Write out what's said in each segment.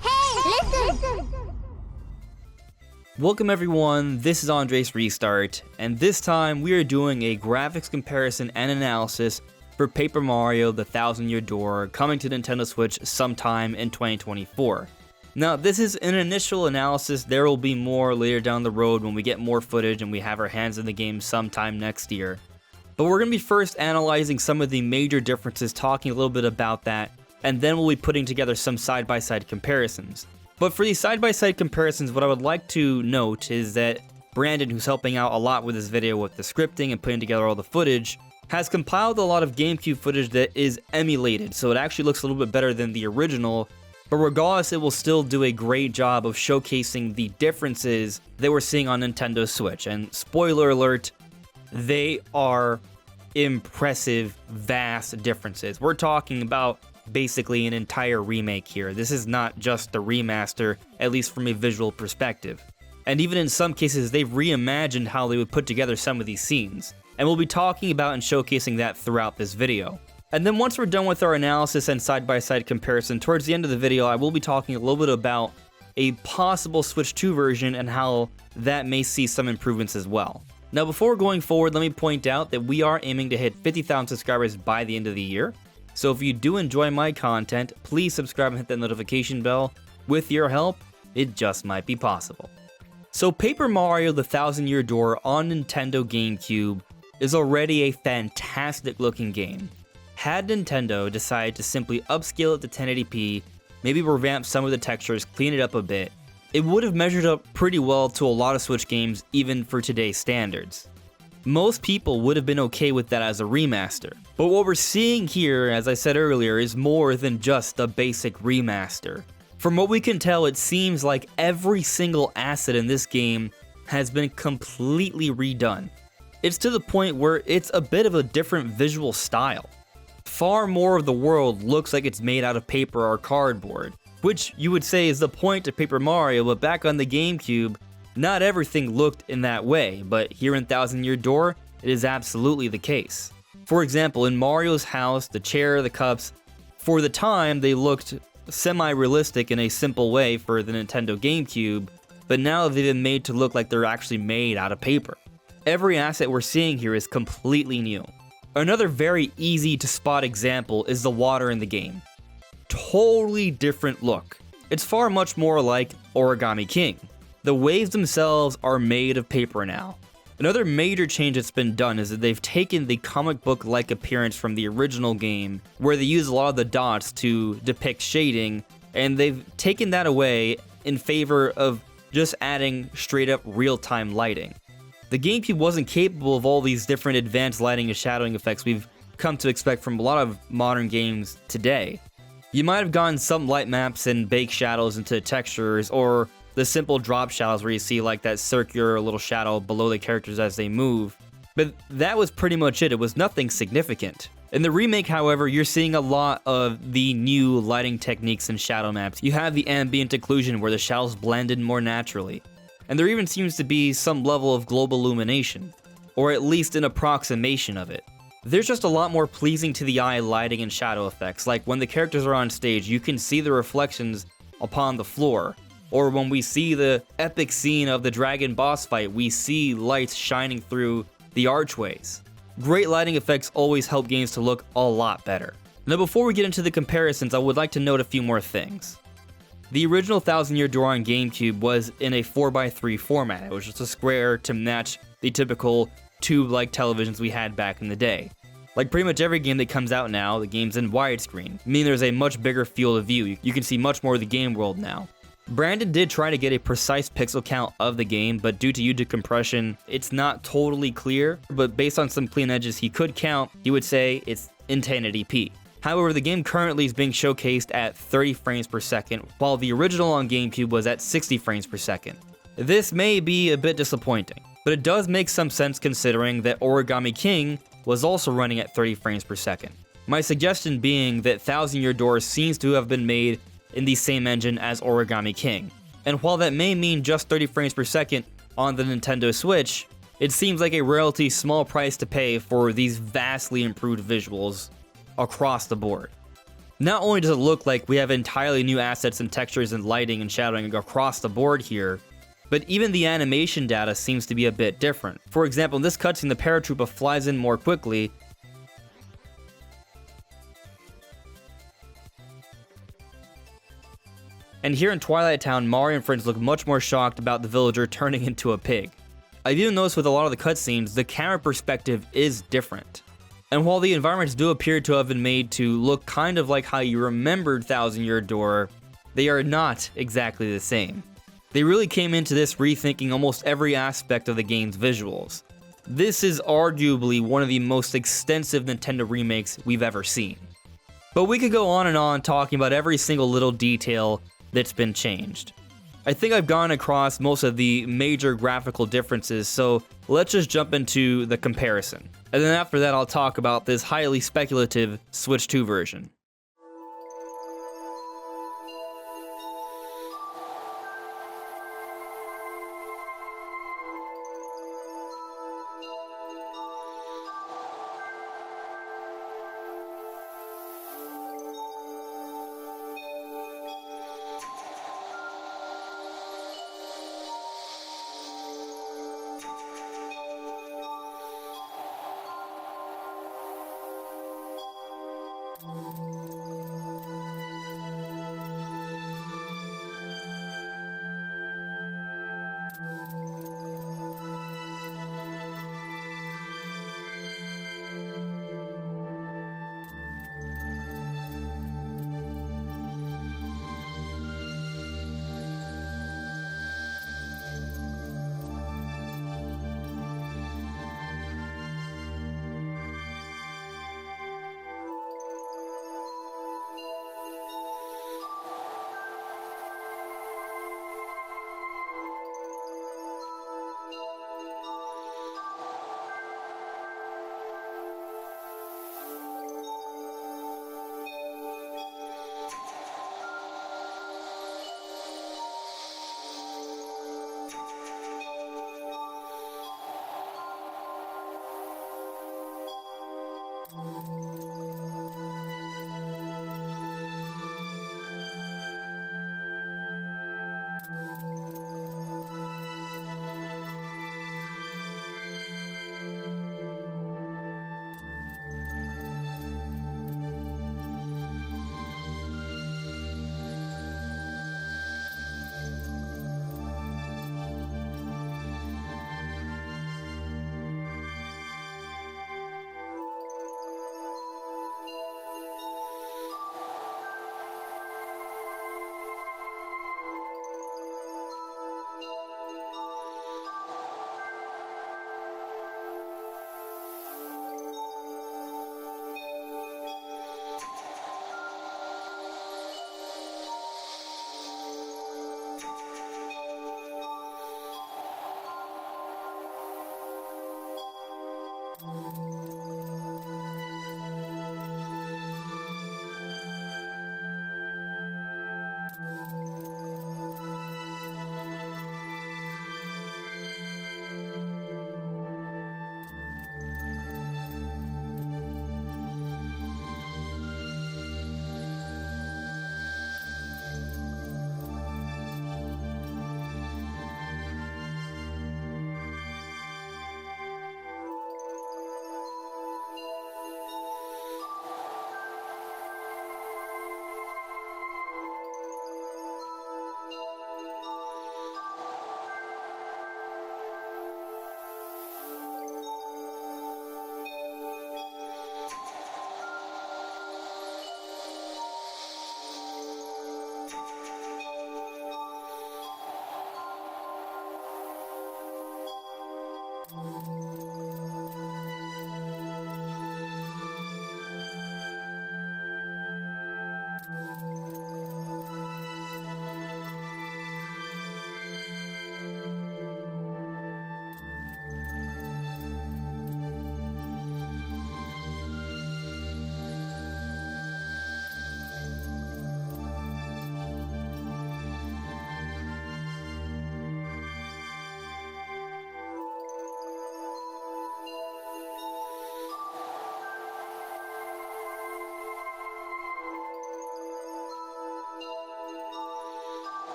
Hey, listen! Welcome everyone, this is AndresRestart, and this time we are doing a graphics comparison and analysis for Paper Mario: The Thousand Year Door, coming to Nintendo Switch sometime in 2024. Now, this is an initial analysis. There will be more later down the road when we get more footage and we have our hands in the game sometime next year. But we're going to be first analyzing some of the major differences, talking a little bit about that, and then we'll be putting together some side-by-side comparisons. But for these side-by-side comparisons, what I would like to note is that Brandon, who's helping out a lot with this video with the scripting and putting together all the footage, has compiled a lot of GameCube footage that is emulated, so it actually looks a little bit better than the original, but regardless, it will still do a great job of showcasing the differences that we're seeing on Nintendo Switch. And spoiler alert, they are impressive, vast differences. We're talking about basically an entire remake here. This is not just a remaster, at least from a visual perspective. And even in some cases, they've reimagined how they would put together some of these scenes. And we'll be talking about and showcasing that throughout this video. And then once we're done with our analysis and side-by-side comparison, towards the end of the video, I will be talking a little bit about a possible Switch 2 version and how that may see some improvements as well. Now, before going forward, let me point out that we are aiming to hit 50,000 subscribers by the end of the year. So if you do enjoy my content, please subscribe and hit that notification bell. With your help, it just might be possible. So Paper Mario: The Thousand Year Door on Nintendo GameCube is already a fantastic looking game. Had Nintendo decided to simply upscale it to 1080p, maybe revamp some of the textures, clean it up a bit, it would have measured up pretty well to a lot of Switch games even for today's standards. Most people would have been okay with that as a remaster. But what we're seeing here, as I said earlier, is more than just a basic remaster. From what we can tell, it seems like every single asset in this game has been completely redone. It's to the point where it's a bit of a different visual style. Far more of the world looks like it's made out of paper or cardboard, which you would say is the point of Paper Mario, but back on the GameCube, not everything looked in that way, but here in Thousand Year Door, it is absolutely the case. For example, in Mario's house, the chair, the cups, for the time they looked semi-realistic in a simple way for the Nintendo GameCube, but now they've been made to look like they're actually made out of paper. Every asset we're seeing here is completely new. Another very easy to spot example is the water in the game. Totally different look. It's far much more like Origami King. The waves themselves are made of paper now. Another major change that's been done is that they've taken the comic book-like appearance from the original game, where they use a lot of the dots to depict shading, and they've taken that away in favor of just adding straight-up real-time lighting. The GameCube wasn't capable of all these different advanced lighting and shadowing effects we've come to expect from a lot of modern games today. You might have gotten some light maps and baked shadows into textures, or the simple drop shadows where you see like that circular little shadow below the characters as they move. But that was pretty much it. It was nothing significant. In the remake, however, you're seeing a lot of the new lighting techniques and shadow maps. You have the ambient occlusion where the shadows blend in more naturally. And there even seems to be some level of global illumination, or at least an approximation of it. There's just a lot more pleasing to the eye lighting and shadow effects, like when the characters are on stage, you can see the reflections upon the floor, or when we see the epic scene of the dragon boss fight, we see lights shining through the archways. Great lighting effects always help games to look a lot better. Now before we get into the comparisons, I would like to note a few more things. The original Thousand Year Door on GameCube was in a 4x3 format. It was just a square to match the typical tube-like televisions we had back in the day. Like pretty much every game that comes out now, the game's in widescreen, meaning there's a much bigger field of view. You can see much more of the game world now. Brandon did try to get a precise pixel count of the game, but due to YouTube compression, it's not totally clear, but based on some clean edges he could count, he would say it's in 1080p. However, the game currently is being showcased at 30 frames per second, while the original on GameCube was at 60 frames per second. This may be a bit disappointing, but it does make some sense considering that Origami King was also running at 30 frames per second. My suggestion being that Thousand Year Door seems to have been made in the same engine as Origami King. And while that may mean just 30 frames per second on the Nintendo Switch, it seems like a relatively small price to pay for these vastly improved visuals across the board. Not only does it look like we have entirely new assets and textures and lighting and shadowing across the board here, but even the animation data seems to be a bit different. For example, in this cutscene, the paratrooper flies in more quickly, and here in Twilight Town, Mario and friends look much more shocked about the villager turning into a pig. I've even noticed with a lot of the cutscenes, the camera perspective is different. And while the environments do appear to have been made to look kind of like how you remembered Thousand Yead Door, they are not exactly the same. They really came into this rethinking almost every aspect of the game's visuals. This is arguably one of the most extensive Nintendo remakes we've ever seen. But we could go on and on talking about every single little detail that's been changed. I think I've gone across most of the major graphical differences, so let's just jump into the comparison. And then after that, I'll talk about this highly speculative Switch 2 version.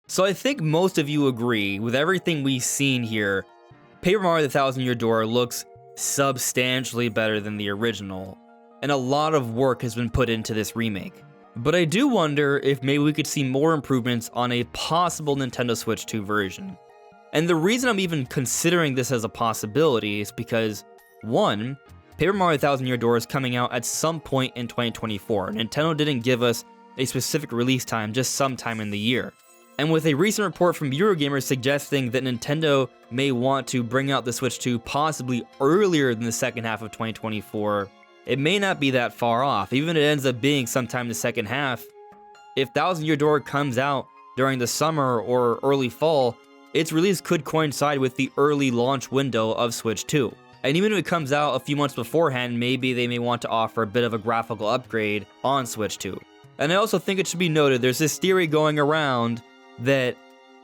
So I think most of you agree with everything we've seen here. Paper Mario the Thousand Year Door looks substantially better than the original, and a lot of work has been put into this remake. But I do wonder if maybe we could see more improvements on a possible Nintendo Switch 2 version. And the reason I'm even considering this as a possibility is because, one, Paper Mario the Thousand Year Door is coming out at some point in 2024. Nintendo didn't give us a specific release time, just sometime in the year. And with a recent report from Eurogamer suggesting that Nintendo may want to bring out the Switch 2 possibly earlier than the second half of 2024, it may not be that far off. Even if it ends up being sometime in the second half, if Thousand Year Door comes out during the summer or early fall, its release could coincide with the early launch window of Switch 2. And even if it comes out a few months beforehand, maybe they may want to offer a bit of a graphical upgrade on Switch 2. And I also think it should be noted, there's this theory going around that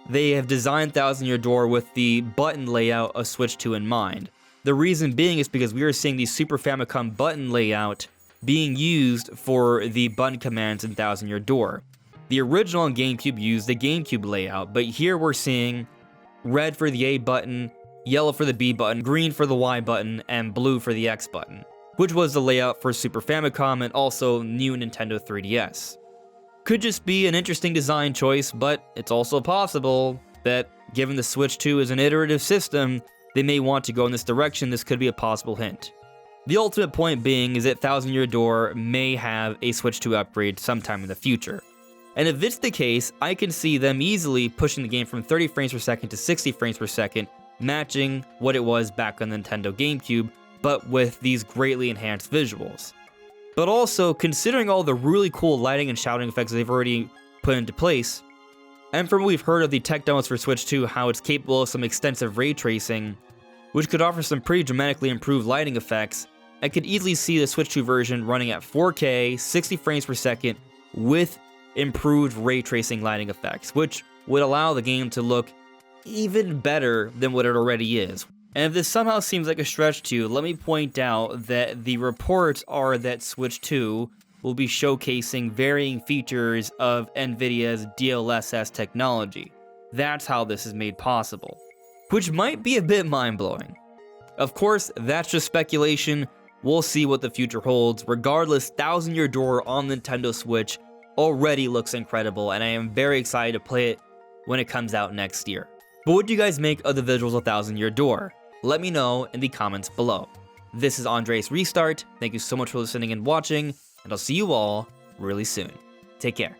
they have designed Thousand Year Door with the button layout of Switch 2 in mind. The reason being is because we are seeing the Super Famicom button layout being used for the button commands in Thousand Year Door. The original on GameCube used the GameCube layout, but here we're seeing red for the A button, yellow for the B button, green for the Y button, and blue for the X button, which was the layout for Super Famicom and also new Nintendo 3DS. Could just be an interesting design choice, but it's also possible that, given the Switch 2 is an iterative system, they may want to go in this direction. This could be a possible hint. The ultimate point being is that Thousand Year Door may have a Switch 2 upgrade sometime in the future. And if it's the case, I can see them easily pushing the game from 30 frames per second to 60 frames per second, matching what it was back on the Nintendo GameCube, but with these greatly enhanced visuals. But also, considering all the really cool lighting and shouting effects they've already put into place, and from what we've heard of the tech demos for Switch 2, how it's capable of some extensive ray tracing, which could offer some pretty dramatically improved lighting effects, I could easily see the Switch 2 version running at 4K, 60 frames per second, with improved ray tracing lighting effects, which would allow the game to look even better than what it already is. And if this somehow seems like a stretch to you, let me point out that the reports are that Switch 2 will be showcasing varying features of NVIDIA's DLSS technology. That's how this is made possible, which might be a bit mind-blowing. Of course, that's just speculation. We'll see what the future holds. Regardless, Thousand Year Door on Nintendo Switch already looks incredible, and I am very excited to play it when it comes out next year. But what do you guys make of the visuals of Thousand Year Door? Let me know in the comments below. This is AndresRestart. Thank you so much for listening and watching, and I'll see you all really soon. Take care.